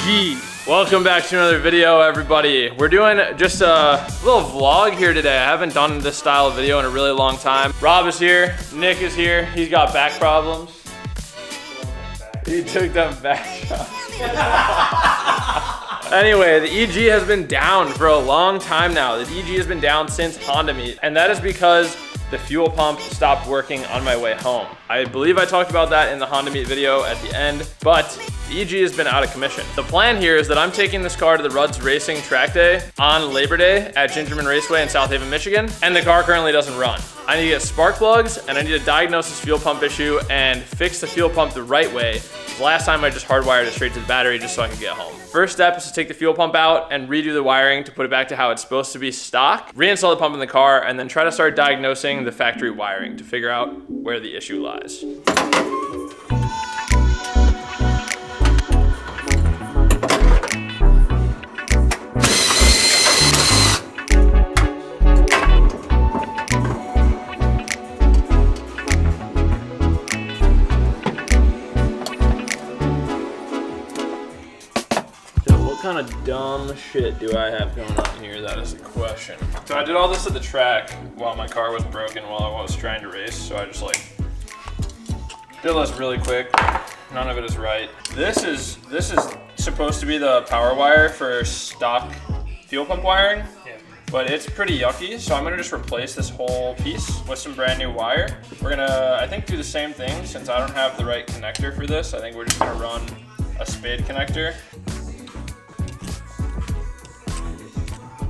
EG. Welcome back to another video, everybody. We're doing just a little vlog here today. I haven't done this style of video in a really long time. Rob is here, Nick is here. He's got back problems. He took them back shots. Anyway, the EG has been down for a long time now. The EG has been down since Honda Meet, and that is because the fuel pump stopped working on my way home. I believe I talked about that in the Honda Meet video at the end, but the EG has been out of commission. The plan here is that I'm taking this car to the Rudd's Racing track day on Labor Day at Gingerman Raceway in South Haven, Michigan, and the car currently doesn't run. I need to get spark plugs, and I need to diagnose this fuel pump issue and fix the fuel pump the right way. Last time I just hardwired it straight to the battery just so I could get home. First step is to take the fuel pump out and redo the wiring to put it back to how it's supposed to be stock, reinstall the pump in the car, and then try to start diagnosing the factory wiring to figure out where the issue lies. What kind of dumb shit do I have going on here? That is the question. So I did all this at the track while my car was broken while I was trying to race. So I just like did this really quick. None of it is right. This is supposed to be the power wire for stock fuel pump wiring, but it's pretty yucky. So I'm gonna just replace this whole piece with some brand new wire. We're gonna, I think, do the same thing since I don't have the right connector for this. I think we're just gonna run a spade connector.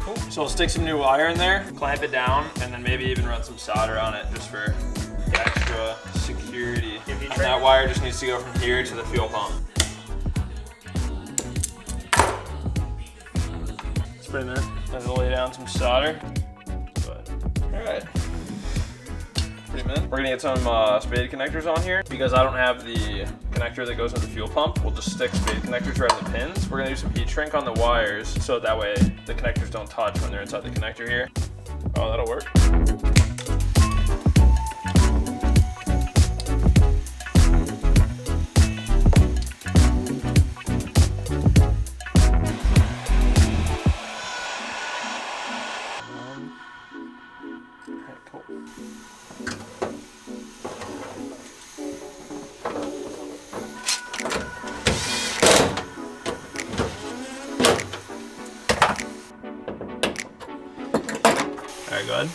Cool. So we'll stick some new wire in there, clamp it down, and then maybe even run some solder on it just for extra security. And that wire just needs to go from here to the fuel pump. Let's put it in there. Let's lay down some solder. All right. We're gonna get some spade connectors on here. Because I don't have the connector that goes into the fuel pump, we'll just stick spade connectors right in the pins. We're gonna do some heat shrink on the wires so that way the connectors don't touch when they're inside the connector here. Oh, that'll work. Very good.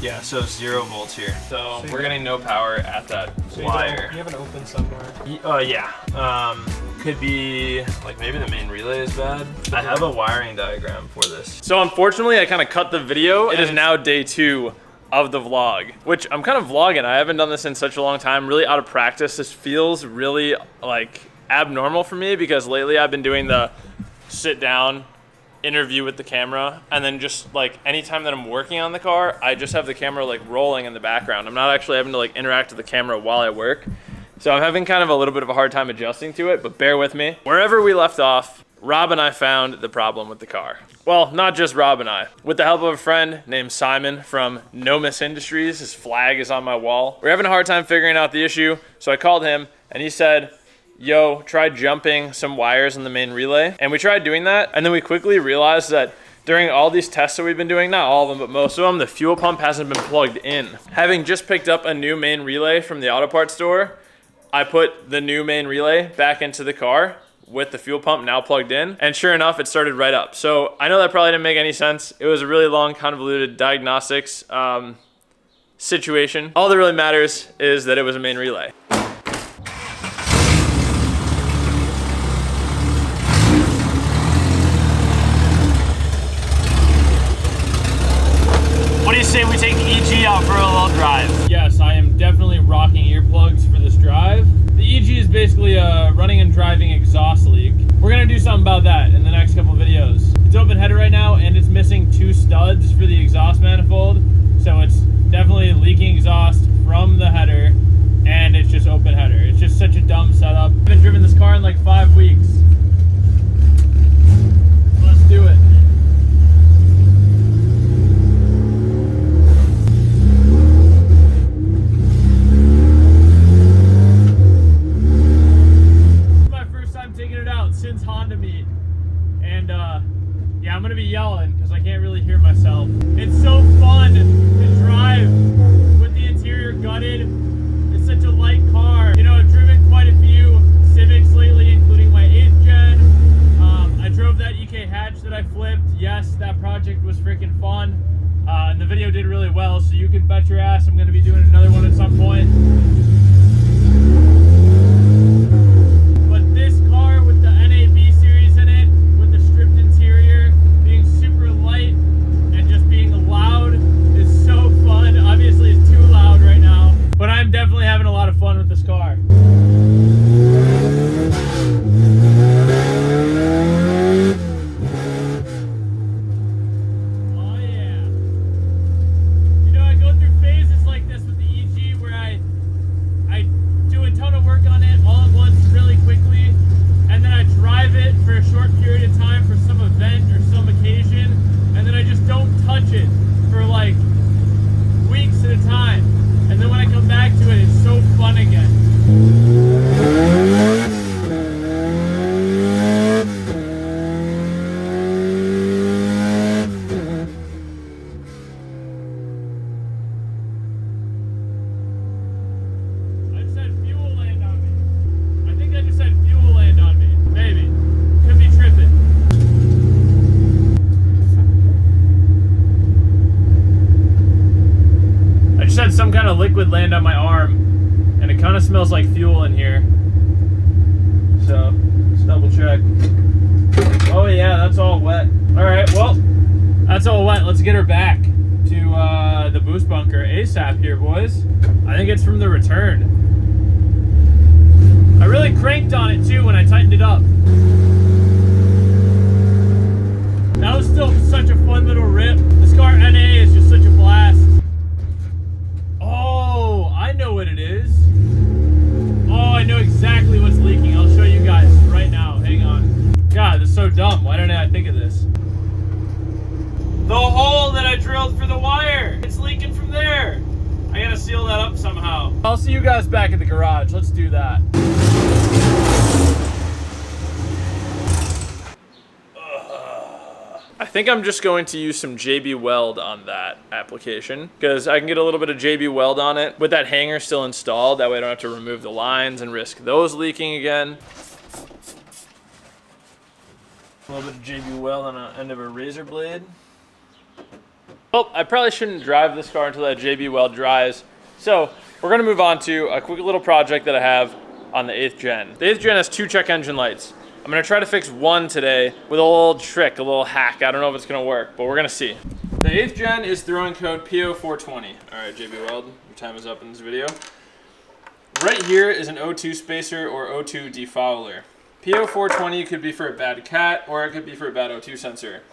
Yeah, so 0 volts here. So we're getting no power at that wire. You have an open somewhere? Yeah. Could be, like, maybe the main relay is bad. I have a wiring diagram for this. So unfortunately, I kind of cut the video. It is now day 2 of the vlog, which I'm kind of vlogging. I haven't done this in such a long time, really out of practice. This feels really, like, abnormal for me because lately I've been doing the sit down, interview with the camera, and then just like anytime that I'm working on the car, I just have the camera like rolling in the background. I'm not actually having to like interact with the camera while I work. So I'm having kind of a little bit of a hard time adjusting to it, but bear with me. Wherever we left off, Rob and I found the problem with the car. Well, not just Rob and I. With the help of a friend named Simon from No Miss Industries, his flag is on my wall. We're having a hard time figuring out the issue, so I called him and he said, yo, try jumping some wires in the main relay. And we tried doing that, and then we quickly realized that during all these tests that we've been doing, not all of them, but most of them, the fuel pump hasn't been plugged in. Having just picked up a new main relay from the auto parts store, I put the new main relay back into the car with the fuel pump now plugged in, and sure enough, it started right up. So I know that probably didn't make any sense. It was a really long, convoluted diagnostics situation. All that really matters is that it was a main relay. What do you say we take the EG out for a little drive? Yes, I am definitely rocking earplugs for this drive. The EG is basically a running and driving exhaust leak. We're gonna do something about that in the next couple videos. It's open header right now and it's missing 2 studs for the exhaust manifold. So it's definitely leaking exhaust from the header and it's just open header. It's just such a dumb setup. I've been driven this car in like 5 weeks. Let's do it. the video did really well, so you can bet your ass I'm gonna be doing another one at some point. But this car with the NAB series in it, with the stripped interior, being super light and just being loud is so fun. Obviously it's too loud right now, but I'm definitely having a lot of fun with this car. Some kind of liquid land on my arm, and it kind of smells like fuel in here. So let's double check. Oh yeah, that's all wet. All right, well, that's all wet. Let's get her back to the boost bunker ASAP here, boys. I think it's from the return. I really cranked on it too when I tightened it up. That was still such a fun little rip. This car NA is just such a blast. Oh, I know what it is. Oh, I know exactly what's leaking. I'll show you guys right now. Hang on. God, this is so dumb. Why didn't I think of this? The hole that I drilled for the wire. It's leaking from there. I gotta seal that up somehow. I'll see you guys back in the garage. Let's do that. I think I'm just going to use some JB Weld on that application because I can get a little bit of JB Weld on it with that hanger still installed. That way I don't have to remove the lines and risk those leaking again. A little bit of JB Weld on the end of a razor blade. Well, I probably shouldn't drive this car until that JB Weld dries. So we're going to move on to a quick little project that I have on the 8th Gen. The 8th Gen has 2 check engine lights. I'm gonna try to fix one today with a little trick, a little hack. I don't know if it's gonna work, but we're gonna see. The 8th Gen is throwing code PO420. All right, JB Weld, your time is up in this video. Right here is an O2 spacer or O2 defouler. PO420 could be for a bad cat or it could be for a bad O2 sensor.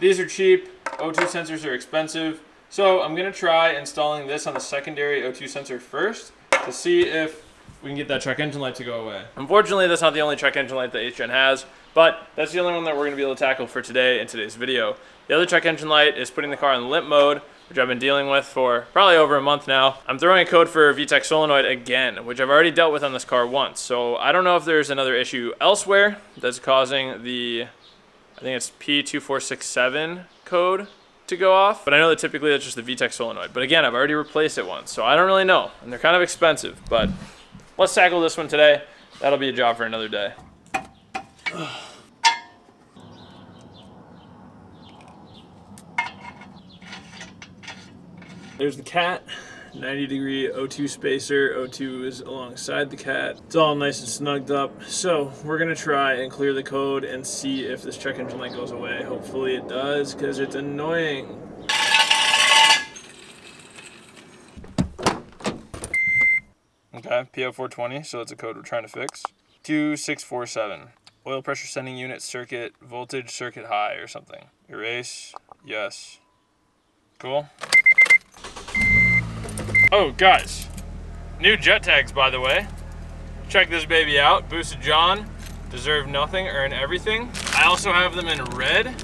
These are cheap, O2 sensors are expensive. So I'm gonna try installing this on the secondary O2 sensor first to see if we can get that check engine light to go away. Unfortunately, that's not the only check engine light the 8th Gen has, but that's the only one that we're gonna be able to tackle for today in today's video. The other check engine light is putting the car in limp mode, which I've been dealing with for probably over a month now. I'm throwing a code for VTEC solenoid again, which I've already dealt with on this car once. So I don't know if there's another issue elsewhere that's causing the, I think it's P2467 code to go off, but I know that typically that's just the VTEC solenoid. But again, I've already replaced it once, so I don't really know, and they're kind of expensive, but let's tackle this one today. That'll be a job for another day. There's the cat, 90-degree O2 spacer. O2 is alongside the cat. It's all nice and snugged up. So we're gonna try and clear the code and see if this check engine light goes away. Hopefully it does, because it's annoying. Okay, PO420, so that's a code we're trying to fix. 2647, oil pressure sending unit circuit, voltage circuit high or something. Erase, yes. Cool. Oh, guys, new jet tags, by the way. Check this baby out. Boosted John, deserve nothing, earn everything. I also have them in red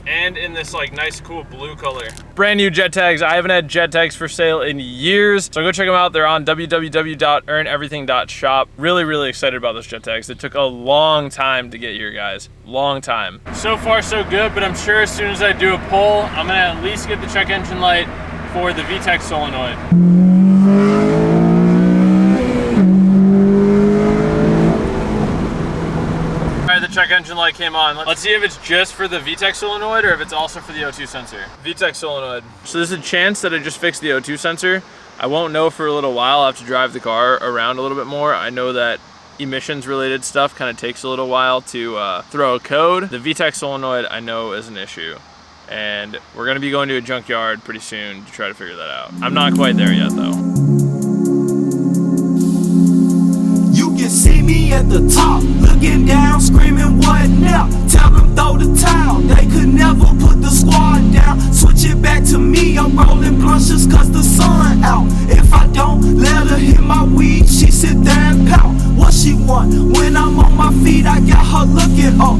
and in this like nice cool blue color. Brand new jet tags. I haven't had jet tags for sale in years, so go check them out. They're on www.earneverything.shop. Really excited about those jet tags. It took a long time to get here, guys. Long time. So far so good, but I'm sure as soon as I do a poll, I'm gonna at least get the check engine light for the VTEC solenoid. check engine light came on. Let's see if it's just for the VTEC solenoid or if it's also for the O2 sensor. VTEC solenoid. So there's a chance that I just fixed the O2 sensor. I won't know for a little while. I'll have to drive the car around a little bit more. I know that emissions related stuff kind of takes a little while to throw a code. The VTEC solenoid I know is an issue. And we're gonna be going to a junkyard pretty soon to try to figure that out. I'm not quite there yet though. You can see me at the top, looking down, screaming what now? Tell them throw the towel, they could never put the squad down. Switch it back to me, I'm rolling blunts just cause the sun out. If I don't let her hit my weed, she sit there and pout. What she want? When I'm on my feet, I got her looking up.